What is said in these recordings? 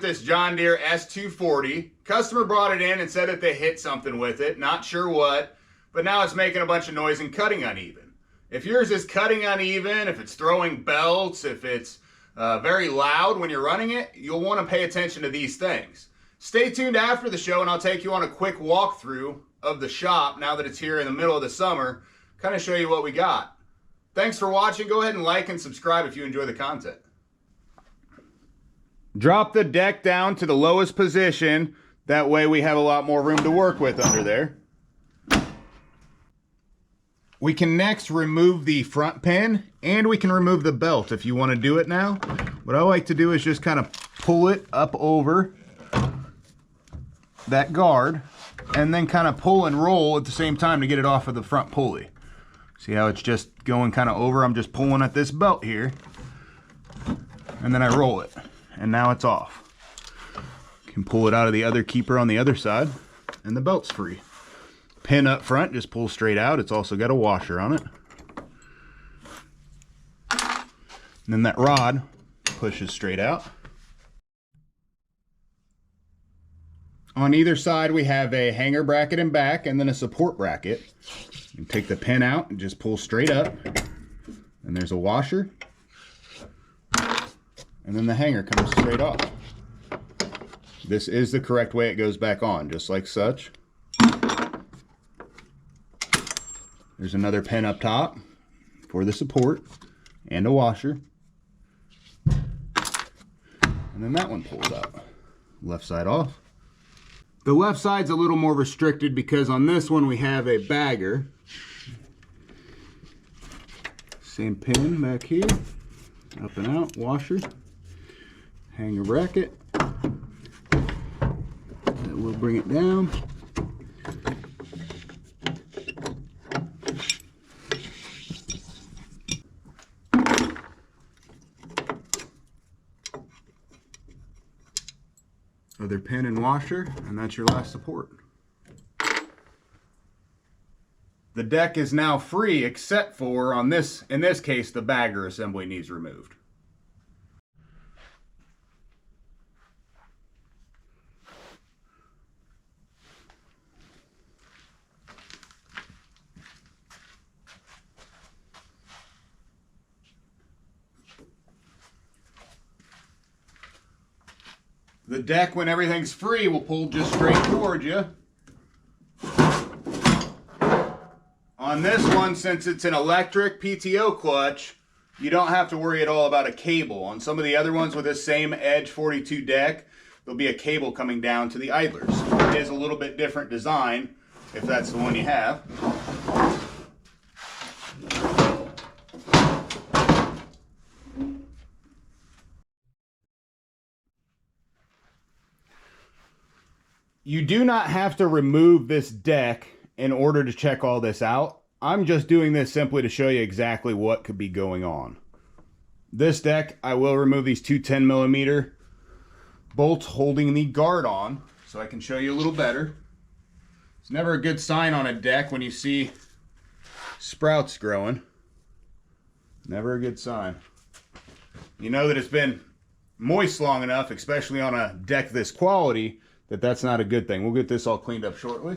this John Deere S240. Customer brought it in and said that they hit something with it, not sure what, but now it's making a bunch of noise and cutting uneven. If yours is cutting uneven, if it's throwing belts, if it's very loud when you're running it, you'll want to pay attention to these things. Stay tuned after the show and I'll take you on a quick walkthrough of the shop now that it's here in the middle of the summer, kind of show you what we got. Thanks for watching. Go ahead and like and subscribe if you enjoy the content. Drop the deck down to the lowest position. That way we have a lot more room to work with under there. We can next remove the front pin and we can remove the belt if you want to do it now. What I like to do is just kind of pull it up over that guard and then kind of pull and roll at the same time to get it off of the front pulley. See how it's just going kind of over? I'm just pulling at this belt here and then I roll it. And now it's off. You can pull it out of the other keeper on the other side and the belt's free. Pin up front just pulls straight out. It's also got a washer on it. And then that rod pushes straight out. On either side we have a hanger bracket in back and then a support bracket. You can take the pin out and just pull straight up. And there's a washer. And then the hanger comes straight off. This is the correct way it goes back on, just like such. There's another pin up top for the support and a washer. And then that one pulls out. Left side off. The left side's a little more restricted because on this one we have a bagger. Same pin back here. Up and out, washer. Hanger bracket. That will bring it down. Other pin and washer, and that's your last support. The deck is now free except for in this case, the bagger assembly needs removed. The deck, when everything's free, will pull just straight towards you. On this one, since it's an electric PTO clutch, you don't have to worry at all about a cable. On some of the other ones with this same Edge 42 deck, there'll be a cable coming down to the idlers. It is a little bit different design, if that's the one you have. You do not have to remove this deck in order to check all this out. I'm just doing this simply to show you exactly what could be going on. This deck, I will remove these two 10mm bolts holding the guard on so I can show you a little better. It's never a good sign on a deck when you see sprouts growing. Never a good sign. You know that it's been moist long enough, especially on a deck this quality, that's not a good thing. We'll get this all cleaned up shortly.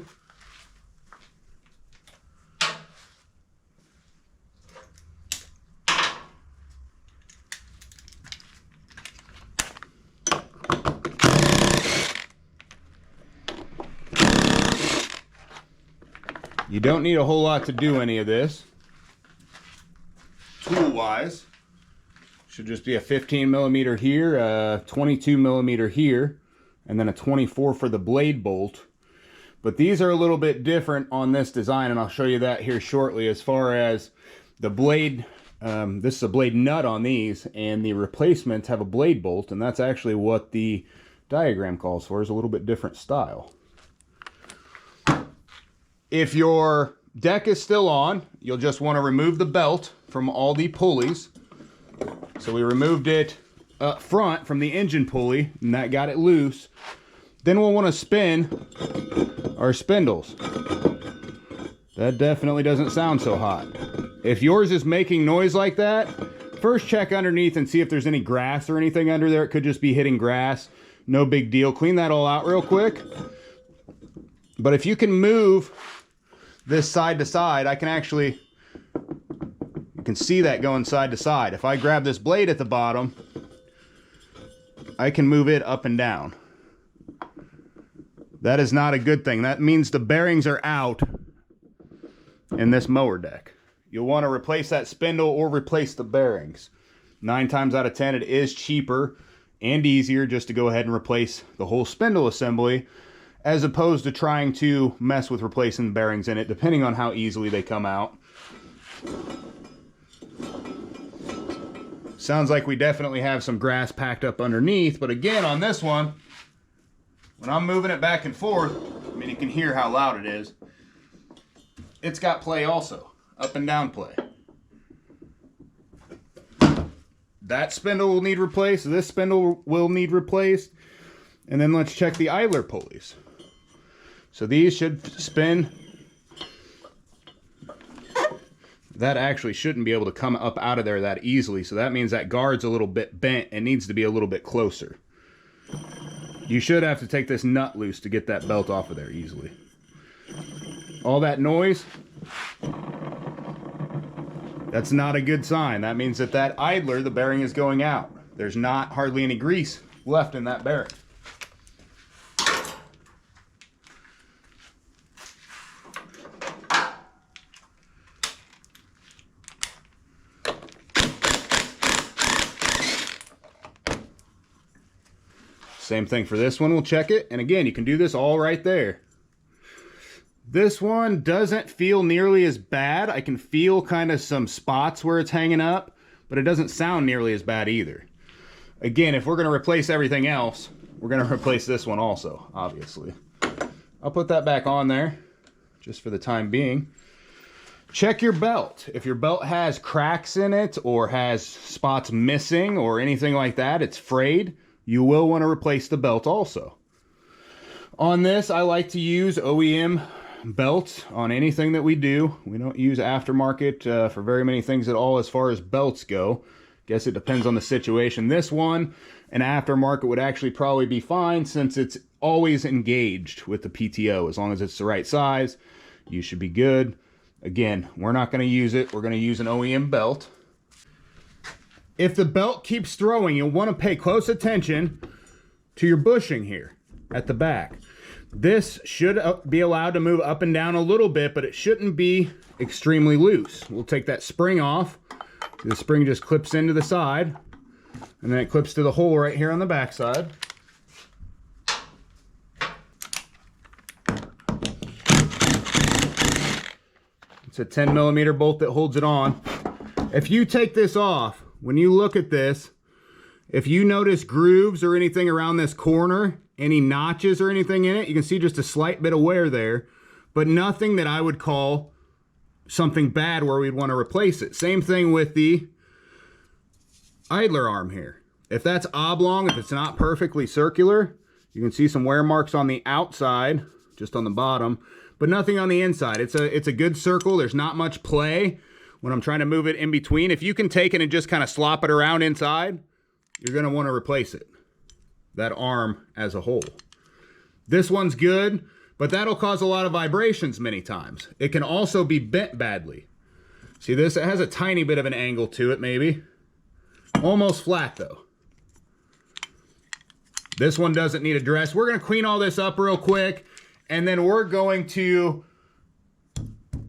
You don't need a whole lot to do any of this. Tool-wise, should just be a 15mm here, a 22mm here, and then a 24 for the blade bolt. But these are a little bit different on this design, and I'll show you that here shortly. As far as the blade, this is a blade nut on these, and the replacements have a blade bolt, and that's actually what the diagram calls for, is a little bit different style. If your deck is still on, you'll just want to remove the belt from all the pulleys. So we removed it up front from the engine pulley, and that got it loose. Then we'll want to spin our spindles. That definitely doesn't sound so hot. If yours is making noise like that, first check underneath and see if there's any grass or anything under there. It could just be hitting grass. No big deal. Clean that all out real quick. But if you can move this side to side, I can actually, you can see that going side to side. If I grab this blade at the bottom, I can move it up and down. That is not a good thing. That means the bearings are out in this mower deck. You'll want to replace that spindle or replace the bearings. 9 times out of 10, it is cheaper and easier just to go ahead and replace the whole spindle assembly, as opposed to trying to mess with replacing the bearings in it, depending on how easily they come out. Sounds like we definitely have some grass packed up underneath, but again, on this one, when I'm moving it back and forth, I mean, you can hear how loud it is. It's got play also, up and down play. That spindle will need replaced, this spindle will need replaced, and then let's check the idler pulleys. So these should spin. That actually shouldn't be able to come up out of there that easily, so that means that guard's a little bit bent and needs to be a little bit closer. You should have to take this nut loose to get that belt off of there easily. All that noise, that's not a good sign. That means that that idler, the bearing, is going out. There's not hardly any grease left in that bearing. Same thing for this one, we'll check it. And again, you can do this all right there. This one doesn't feel nearly as bad. I can feel kind of some spots where it's hanging up, but it doesn't sound nearly as bad either. Again, if we're gonna replace everything else, we're gonna replace this one also, obviously. I'll put that back on there, just for the time being. Check your belt. If your belt has cracks in it, or has spots missing, or anything like that, it's frayed, you will want to replace the belt also. On this, I like to use OEM belts on anything that we do. We don't use aftermarket for very many things at all as far as belts go. Guess it depends on the situation. This one, an aftermarket would actually probably be fine, since it's always engaged with the PTO. As long as it's the right size, you should be good. Again, we're not going to use it. We're going to use an OEM belt. If the belt keeps throwing, you'll want to pay close attention to your bushing here at the back. This should be allowed to move up and down a little bit, but it shouldn't be extremely loose. We'll take that spring off. The spring just clips into the side, and then it clips to the hole right here on the back side. It's a 10mm bolt that holds it on. If you take this off, when you look at this, if you notice grooves or anything around this corner, any notches or anything in it, you can see just a slight bit of wear there, but nothing that I would call something bad where we'd want to replace it. Same thing with the idler arm here. If that's oblong, if it's not perfectly circular, you can see some wear marks on the outside, just on the bottom, but nothing on the inside. It's a good circle. There's not much play when I'm trying to move it in between. If you can take it and just kind of slop it around inside, you're going to want to replace it, that arm as a whole. This one's good, but that'll cause a lot of vibrations many times. It can also be bent badly. See this? It has a tiny bit of an angle to it, maybe. Almost flat though. This one doesn't need addressed. We're going to clean all this up real quick, and then we're going to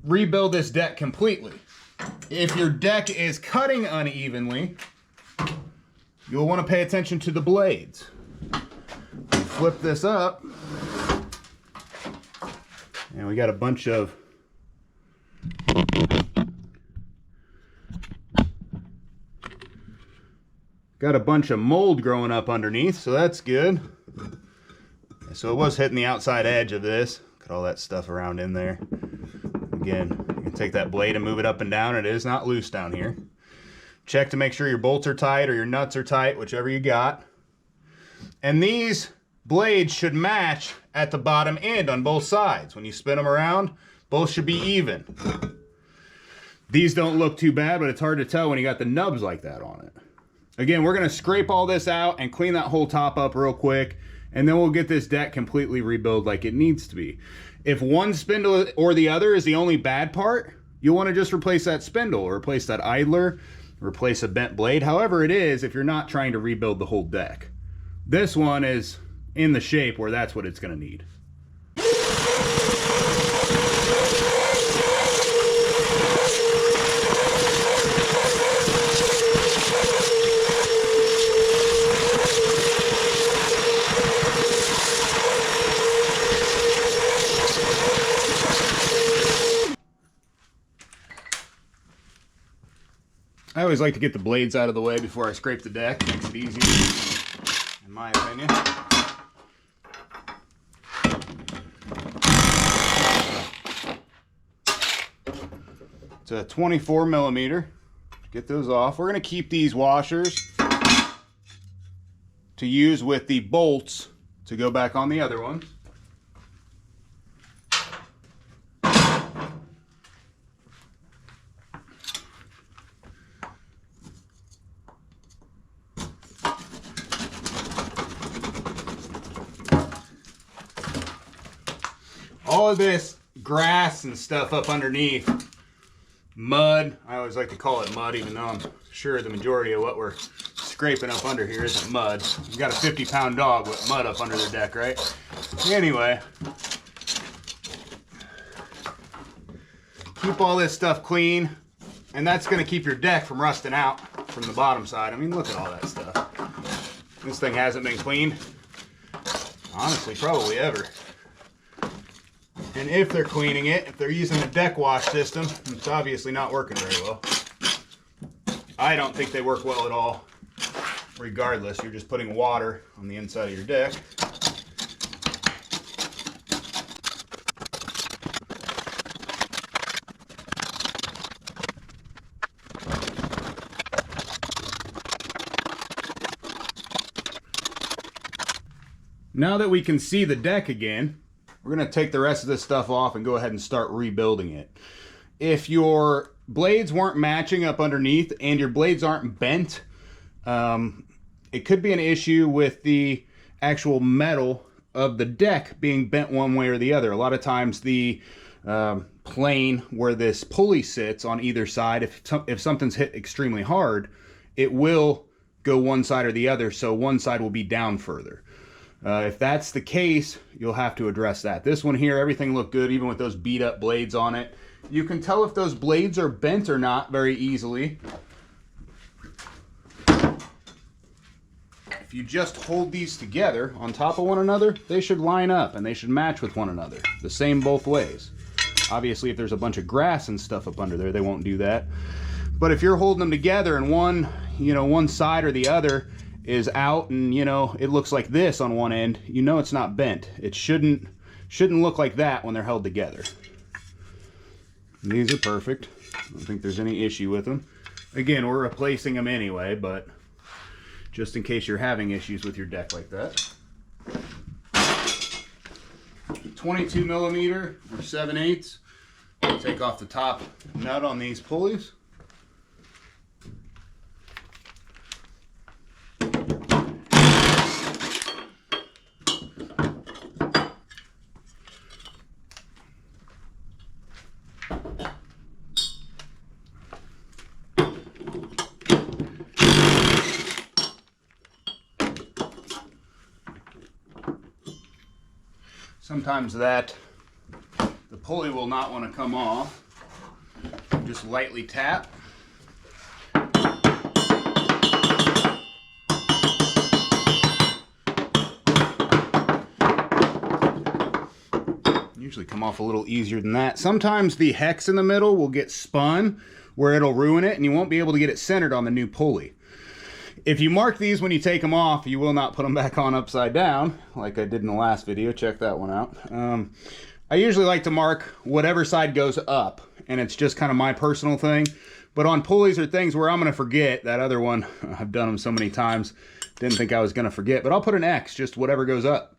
rebuild this deck completely. If your deck is cutting unevenly, you'll want to pay attention to the blades. Flip this up, and we got a bunch of mold growing up underneath, so that's good. So it was hitting the outside edge of this. Look at all that stuff around in there. Again, you can take that blade and move it up and down. It is not loose down here. Check to make sure your bolts are tight or your nuts are tight, whichever you got. And these blades should match at the bottom end on both sides. When you spin them around, both should be even. These don't look too bad, but it's hard to tell when you got the nubs like that on it. Again, we're gonna scrape all this out and clean that whole top up real quick, and then we'll get this deck completely rebuilt like it needs to be. If one spindle or the other is the only bad part, you'll wanna just replace that spindle, or replace that idler, replace a bent blade, however it is, if you're not trying to rebuild the whole deck. This one is in the shape where that's what it's gonna need. I always like to get the blades out of the way before I scrape the deck. Makes it easier, in my opinion. It's a 24 millimeter. Get those off. We're going to keep these washers to use with the bolts to go back on the other ones. All of this grass and stuff up underneath, mud, I always like to call it mud, even though I'm sure the majority of what we're scraping up under here isn't mud. You've got a 50-pound dog with mud up under their deck, right? Anyway, keep all this stuff clean, and that's going to keep your deck from rusting out from the bottom side. I mean, look at all that stuff. This thing hasn't been cleaned, honestly, probably ever. And if they're cleaning it, if they're using a deck wash system, it's obviously not working very well. I don't think they work well at all. Regardless, you're just putting water on the inside of your deck. Now that we can see the deck again, we're going to take the rest of this stuff off and go ahead and start rebuilding it. If your blades weren't matching up underneath and your blades aren't bent, it could be an issue with the actual metal of the deck being bent one way or the other. A lot of times the plane where this pulley sits on either side, if something's hit extremely hard, it will go one side or the other, so one side will be down further. If that's the case, you'll have to address that. This one here, everything looked good, even with those beat up blades on it. You can tell if those blades are bent or not very easily. If you just hold these together on top of one another, they should line up and they should match with one another. The same both ways. Obviously, if there's a bunch of grass and stuff up under there, they won't do that. But if you're holding them together and one side or the other is out and it looks like this on one end, it's not bent. It shouldn't look like that when they're held together. And these are perfect. I don't think there's any issue with them. Again, we're replacing them anyway, but just in case you're having issues with your deck like that. 22 millimeter or 7/8. Take off the top nut on these pulleys. Sometimes the pulley will not want to come off. Just lightly tap. Usually come off a little easier than that. Sometimes the hex in the middle will get spun where it'll ruin it and you won't be able to get it centered on the new pulley. If you mark these when you take them off, you will not put them back on upside down, like I did in the last video. Check that one out. I usually like to mark whatever side goes up, and it's just kind of my personal thing. But on pulleys or things where I'm going to forget, that other one, I've done them so many times, didn't think I was going to forget. But I'll put an X, just whatever goes up.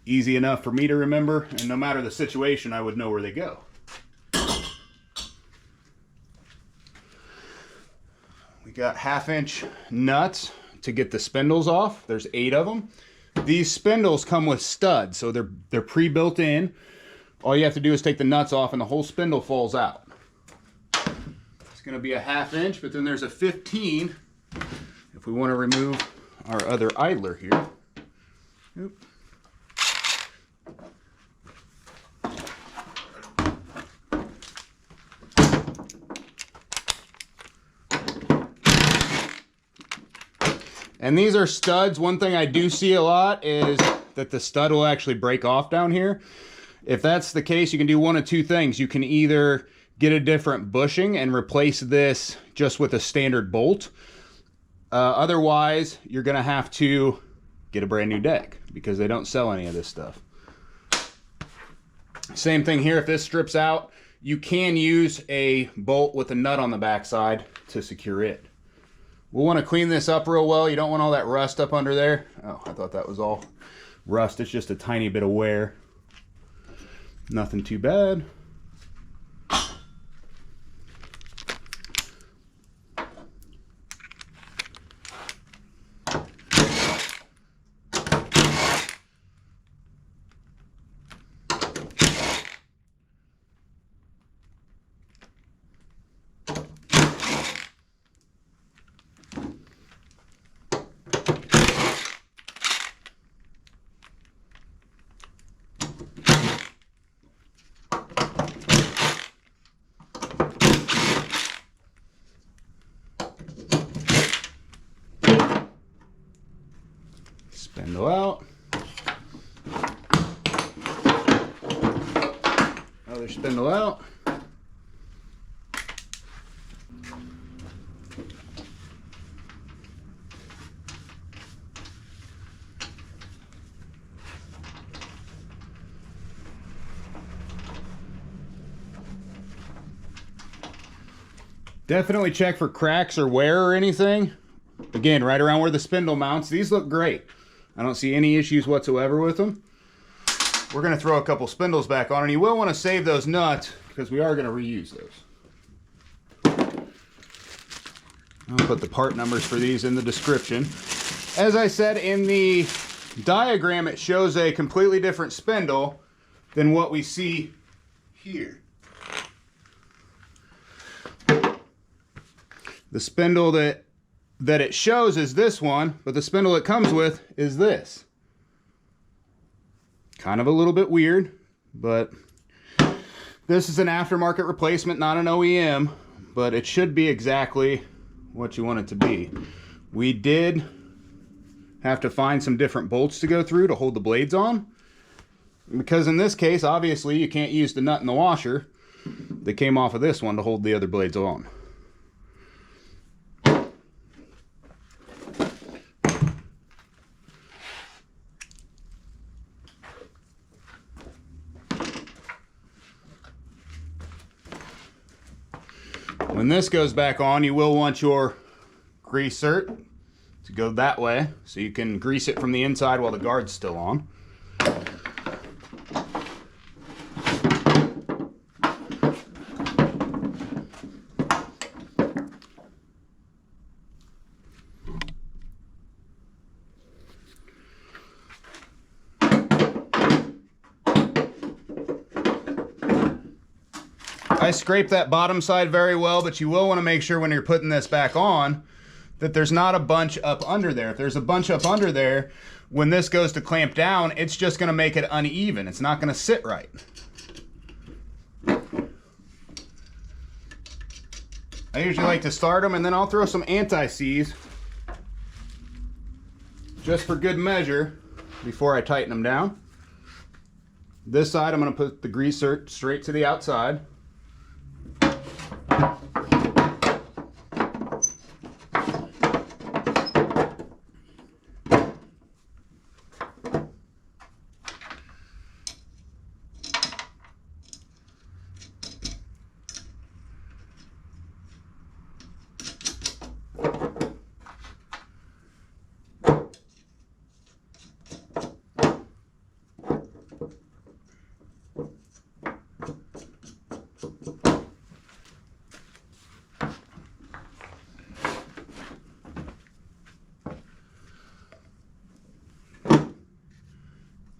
Easy enough for me to remember, and no matter the situation, I would know where they go. We got 1/2-inch nuts to get the spindles off. There's 8 of them. These spindles come with studs, so they're pre-built in. All you have to do is take the nuts off and the whole spindle falls out. It's going to be a 1/2 inch, but then there's a 15 if we want to remove our other idler here. Oop. And these are studs. One thing I do see a lot is that the stud will actually break off down here. If that's the case, you can do one of 2 things. You can either get a different bushing and replace this just with a standard bolt. Otherwise, you're going to have to get a brand new deck because they don't sell any of this stuff. Same thing here. If this strips out, you can use a bolt with a nut on the backside to secure it. We'll want to clean this up real well. You don't want all that rust up under there. Oh, I thought that was all rust. It's just a tiny bit of wear. Nothing too bad. Spindle out. Other spindle out. Definitely check for cracks or wear or anything. Again, right around where the spindle mounts. These look great. I don't see any issues whatsoever with them. We're going to throw a couple spindles back on, and you will want to save those nuts because we are going to reuse those. I'll put the part numbers for these in the description. As I said in the diagram, it shows a completely different spindle than what we see here. The spindle that it shows is this one, but the spindle it comes with is this. Kind of a little bit weird, but this is an aftermarket replacement, not an OEM, but it should be exactly what you want it to be. We did have to find some different bolts to go through to hold the blades on, because in this case, obviously, you can't use the nut and the washer that came off of this one to hold the other blades on. When this goes back on, you will want your greaser to go that way so you can grease it from the inside while the guard's still on. I scraped that bottom side very well, but you will want to make sure when you're putting this back on that there's not a bunch up under there. If there's a bunch up under there, when this goes to clamp down, it's just going to make it uneven. It's not going to sit right. I usually like to start them and then I'll throw some anti-seize just for good measure before I tighten them down. This side I'm going to put the greaser straight to the outside.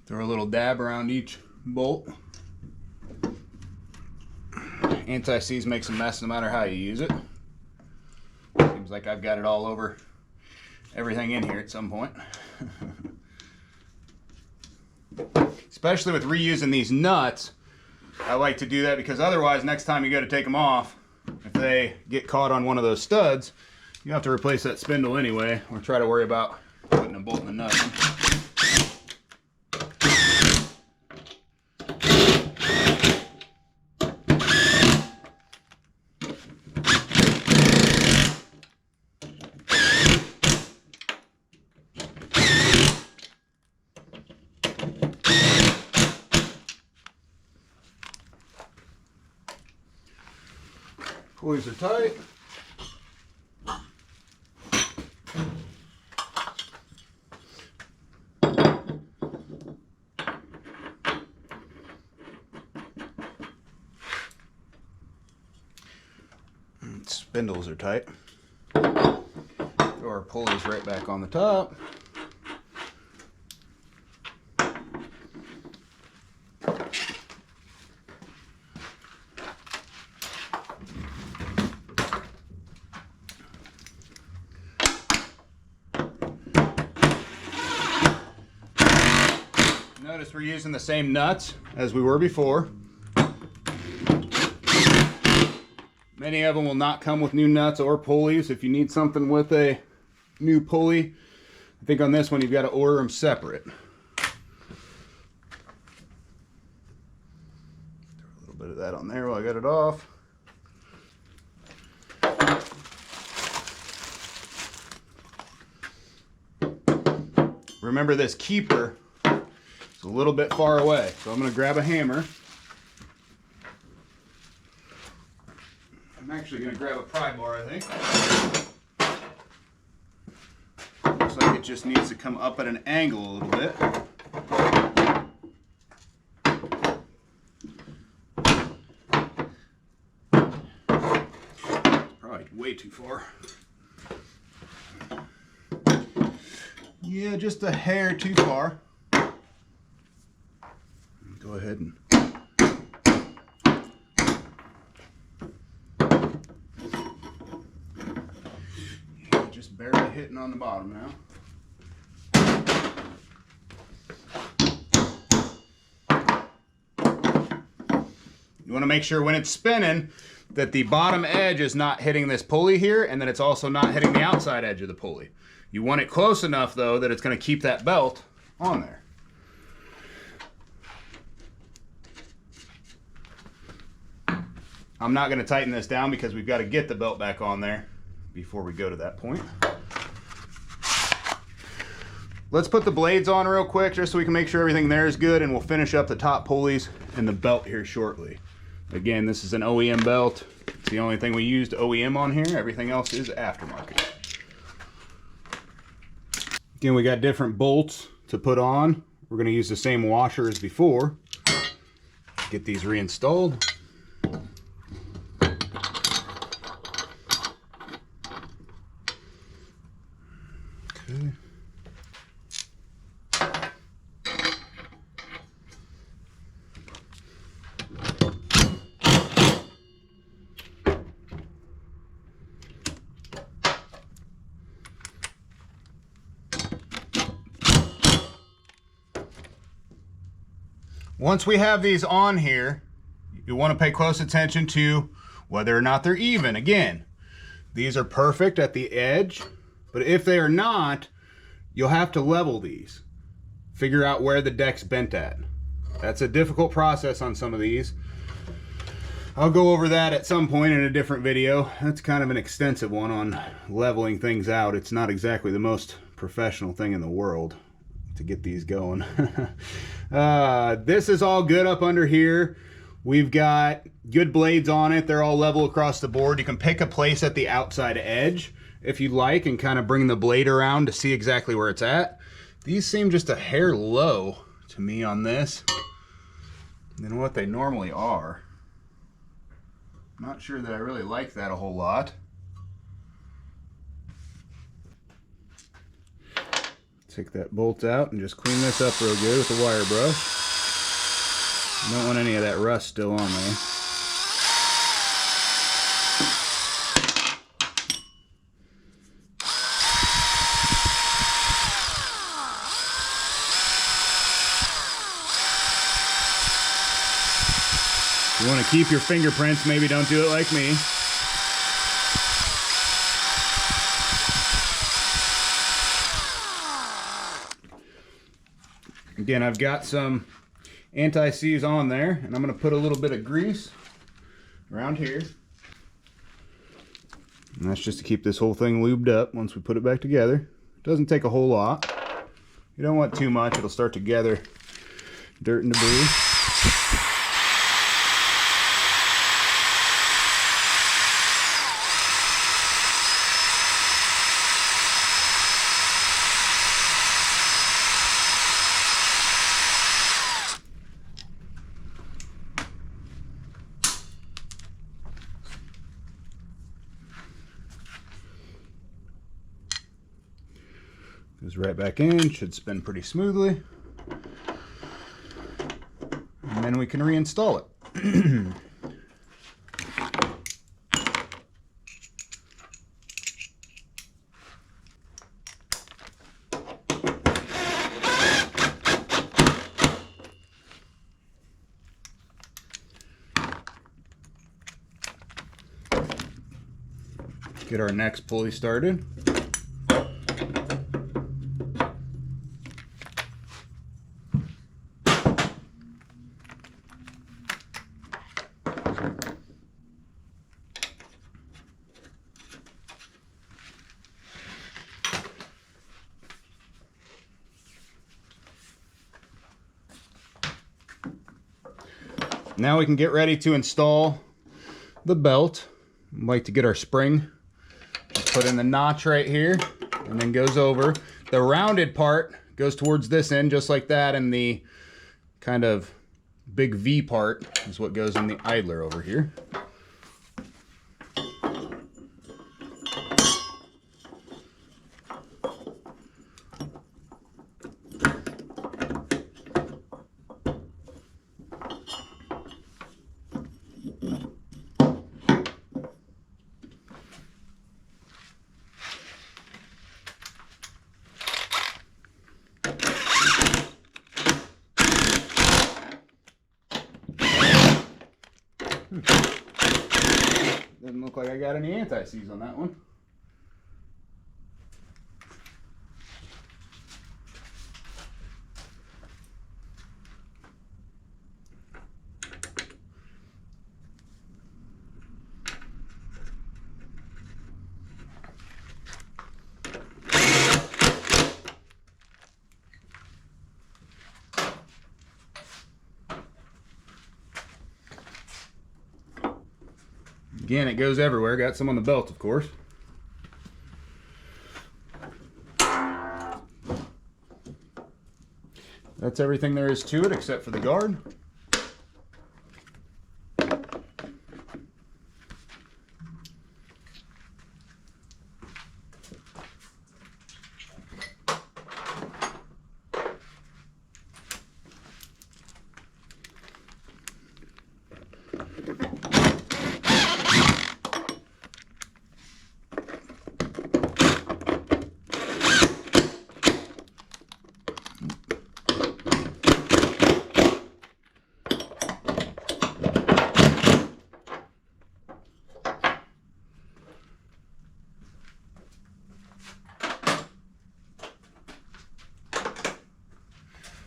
Throw a little dab around each bolt. Anti-seize makes a mess no matter how you use it. Seems like I've got it all over everything in here at some point. Especially with reusing these nuts, I like to do that because otherwise next time you go to take them off, if they get caught on one of those studs, you have to replace that spindle anyway, or try to worry about putting a bolt in the nut. Pulleys are tight. Spindles are tight. Throw our pulleys right back on the top. Notice we're using the same nuts as we were before. Many of them will not come with new nuts or pulleys. If you need something with a new pulley, I think on this one you've got to order them separate. Throw a little bit of that on there while I got it off. Remember, this keeper is a little bit far away, so I'm going to grab a hammer. I'm actually going to grab a pry bar, I think. Looks like it just needs to come up at an angle a little bit. Probably way too far. Yeah, just a hair too far. Go ahead and just barely hitting on the bottom now. You want to make sure when it's spinning that the bottom edge is not hitting this pulley here, and that it's also not hitting the outside edge of the pulley. You want it close enough though that it's going to keep that belt on there. I'm not going to tighten this down because we've got to get the belt back on there before we go to that point. Let's put the blades on real quick just so we can make sure everything there is good, and we'll finish up the top pulleys and the belt here shortly. Again, this is an OEM belt. It's the only thing we used OEM on here. Everything else is aftermarket. Again, we got different bolts to put on. We're going to use the same washer as before. Get these reinstalled. Okay. Once we have these on here, you want to pay close attention to whether or not they're even. Again, these are perfect at the edge, but if they are not, you'll have to level these. Figure out where the deck's bent at. That's a difficult process on some of these. I'll go over that at some point in a different video. That's kind of an extensive one on leveling things out. It's not exactly the most professional thing in the world to get these going. This is all good up under here. We've got good blades on it. They're all level across the board. You can pick a place at the outside edge if you like and kind of bring the blade around to see exactly where it's at. These seem just a hair low to me on this than what they normally are. Not sure that I really like that a whole lot. Take that bolt out and just clean this up real good with a wire brush. You don't want any of that rust still on there. If you want to keep your fingerprints, maybe don't do it like me. Again, I've got some anti-seize on there, and I'm going to put a little bit of grease around here. And that's just to keep this whole thing lubed up once we put it back together. It doesn't take a whole lot. You don't want too much, it'll start to gather dirt and debris. Goes right back in, should spin pretty smoothly. And then we can reinstall it. Get our next pulley started. Now we can get ready to install the belt. I'd like to get our spring, put in the notch right here, and then goes over. The rounded part goes towards this end just like that, and the kind of big V part is what goes in the idler over here. Doesn't look like I got any anti-seize on that one. Again, it goes everywhere. Got some on the belt, of course. That's everything there is to it except for the guard.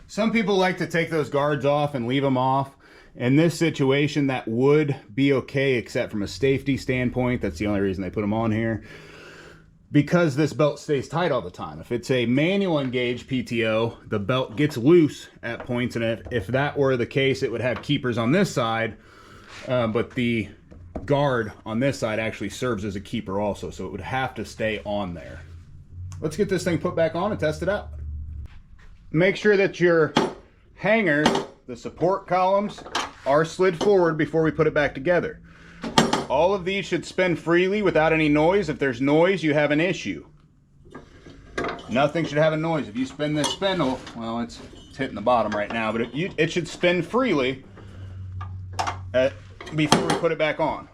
Some people like to take those guards off and leave them off. In this situation, that would be okay, except from a safety standpoint. That's the only reason they put them on here. Because this belt stays tight all the time. If it's a manual engaged PTO, the belt gets loose at points, and if that were the case, it would have keepers on this side, but the guard on this side actually serves as a keeper also, so it would have to stay on there. Let's get this thing put back on and test it out. Make sure that your hangers, the support columns, are slid forward before we put it back together. All of these should spin freely without any noise. If there's noise, you have an issue. Nothing should have a noise. If you spin this spindle, well, it's hitting the bottom right now, but it should spin freely before we put it back on.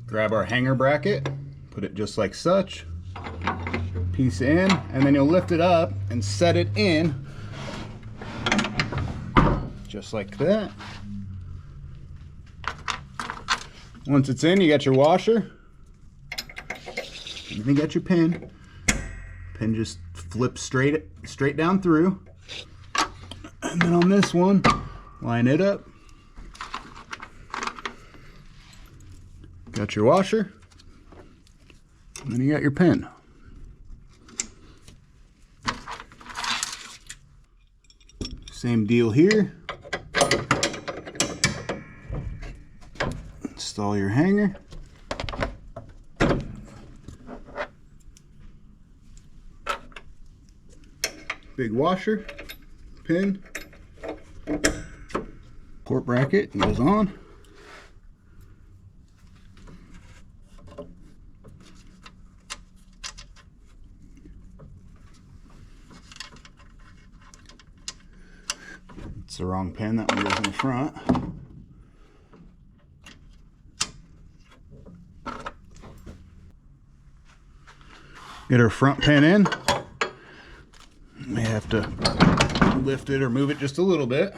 Grab our hanger bracket, put it just like such, piece in, and then you'll lift it up and set it in just like that. Once it's in, you got your washer, and then you got your pin. Pin just flips straight down through, and then on this one, line it up. Got your washer, and then you got your pin. Same deal here. Install your hanger. Big washer, pin, port bracket goes on. It's the wrong pin, that one goes in the front. Get our front pin in. May have to lift it or move it just a little bit.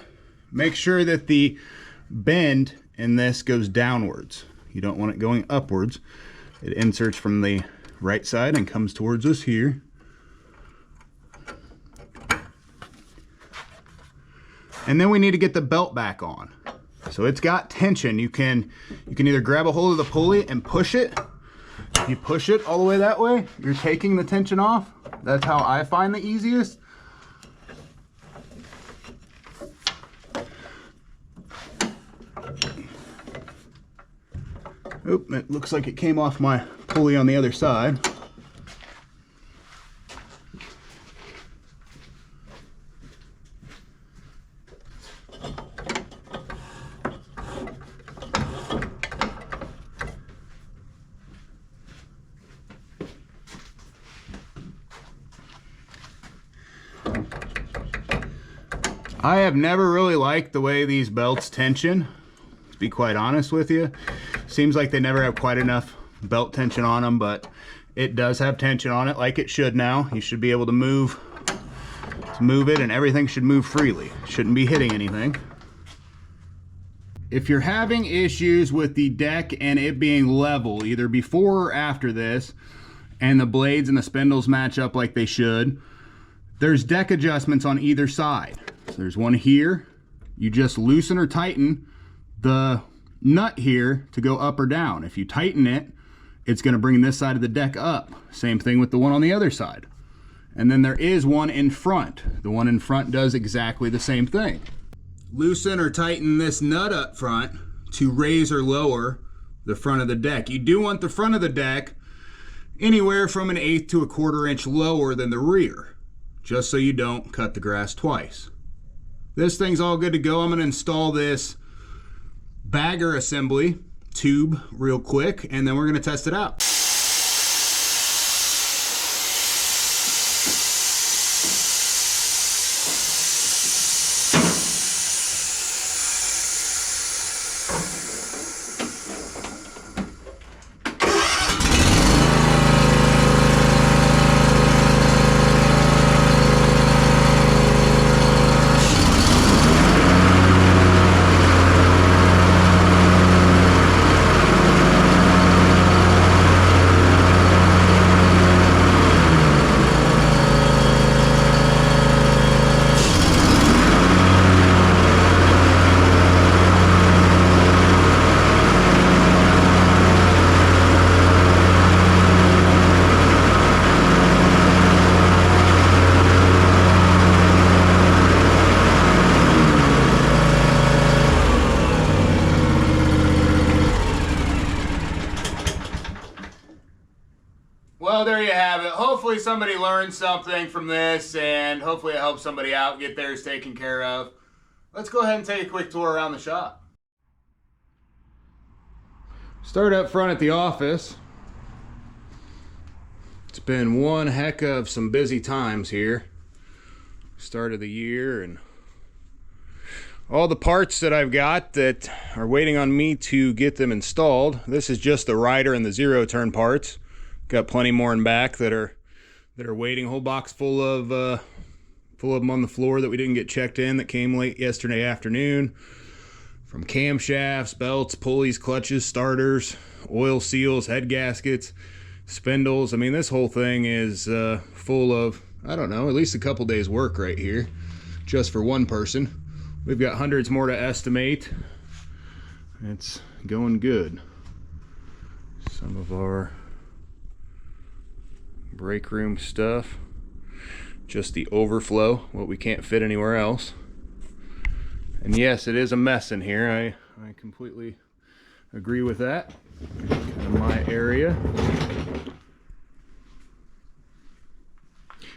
Make sure that the bend in this goes downwards. You don't want it going upwards. It inserts from the right side and comes towards us here. And then we need to get the belt back on. So it's got tension. You can either grab a hold of the pulley and push it. If you push it all the way that way, you're taking the tension off. That's how I find the easiest. Oop, it looks like it came off my pulley on the other side. I have never really liked the way these belts tension, to be quite honest with you. Seems like they never have quite enough belt tension on them, but it does have tension on it like it should now. You should be able to move it, and everything should move freely. Shouldn't be hitting anything. If you're having issues with the deck and it being level, either before or after this, and the blades and the spindles match up like they should, there's deck adjustments on either side. So there's one here. You just loosen or tighten the nut here to go up or down. If you tighten it, it's going to bring this side of the deck up. Same thing with the one on the other side. And then there is one in front. The one in front does exactly the same thing. Loosen or tighten this nut up front to raise or lower the front of the deck. You do want the front of the deck anywhere from 1/8 to 1/4 inch lower than the rear, just so you don't cut the grass twice. This thing's all good to go. I'm going to install this bagger assembly tube real quick, and then we're going to test it out. So there you have it. Hopefully somebody learned something from this, and hopefully it helps somebody out get theirs taken care of. Let's go ahead and take a quick tour around the shop. Start up front at the office. It's been one heck of some busy times here. Start of the year, and all the parts that I've got that are waiting on me to get them installed. This is just the rider and the zero turn parts. Got plenty more in back that are waiting. A whole box full of them on the floor that we didn't get checked in, that came late yesterday afternoon. From camshafts, belts, pulleys, clutches, starters, oil seals, head gaskets, spindles. I mean, this whole thing is full of, I don't know, at least a couple days work right here, just for one person. We've got hundreds more to estimate. It's going good. Some of our break room stuff, just the overflow, what we can't fit anywhere else. And yes, it is a mess in here. I completely agree with that. Kind of my area.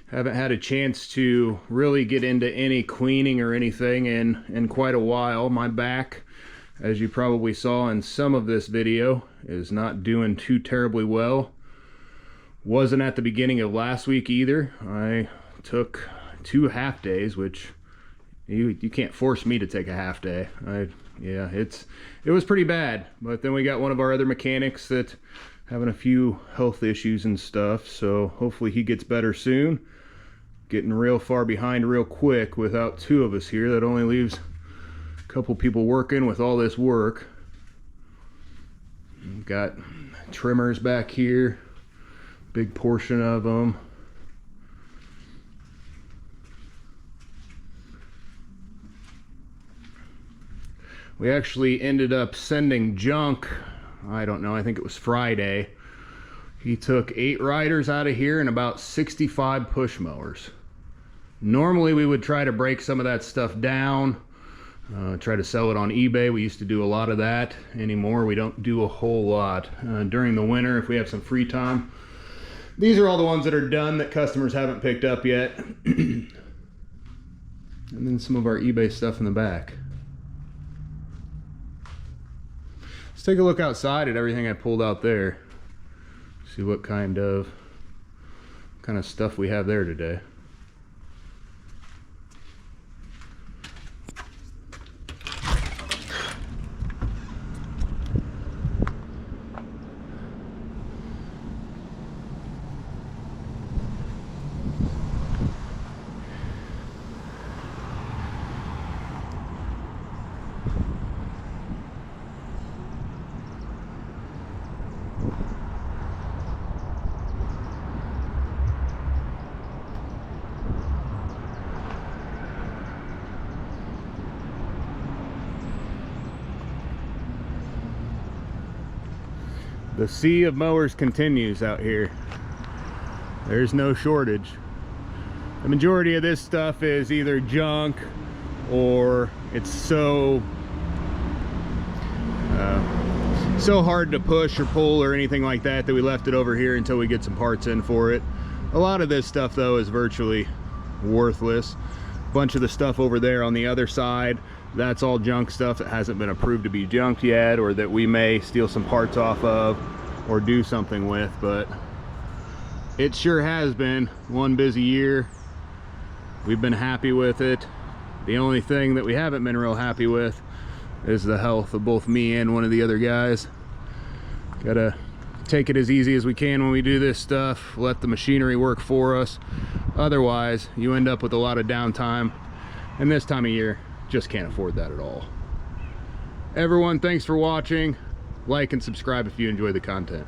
Haven't had a chance to really get into any cleaning or anything in quite a while. My back, as you probably saw in some of this video, is not doing too terribly well. Wasn't at the beginning of last week either. I took 2 half days, which you can't force me to take a half day. Yeah, it was pretty bad. But then we got one of our other mechanics that having a few health issues and stuff, so hopefully he gets better soon. Getting real far behind real quick without 2 of us here. That only leaves a couple people working with all this work. We've got trimmers back here, big portion of them. We actually ended up sending Junk, I don't know, I think it was Friday. He took 8 riders out of here and about 65 push mowers. Normally we would try to break some of that stuff down, try to sell it on eBay. We used to do a lot of that. Anymore we don't do a whole lot. During the winter, if we have some free time. These are all the ones that are done that customers haven't picked up yet. And then some of our eBay stuff in the back. Let's take a look outside at everything I pulled out there. See what kind of stuff we have there today. The sea of mowers continues out here. There's no shortage. The majority of this stuff is either junk or it's so hard to push or pull or anything like that that we left it over here until we get some parts in for it. A lot of this stuff though is virtually worthless. A bunch of the stuff over there on the other side, that's all junk stuff that hasn't been approved to be junked yet, or that we may steal some parts off of or do something with. But it sure has been one busy year. We've been happy with it. The only thing that we haven't been real happy with is the health of both me and one of the other guys. Gotta take it as easy as we can when we do this stuff, let the machinery work for us. Otherwise you end up with a lot of downtime, and this time of year just can't afford that at all. Everyone, thanks for watching. Like and subscribe if you enjoy the content.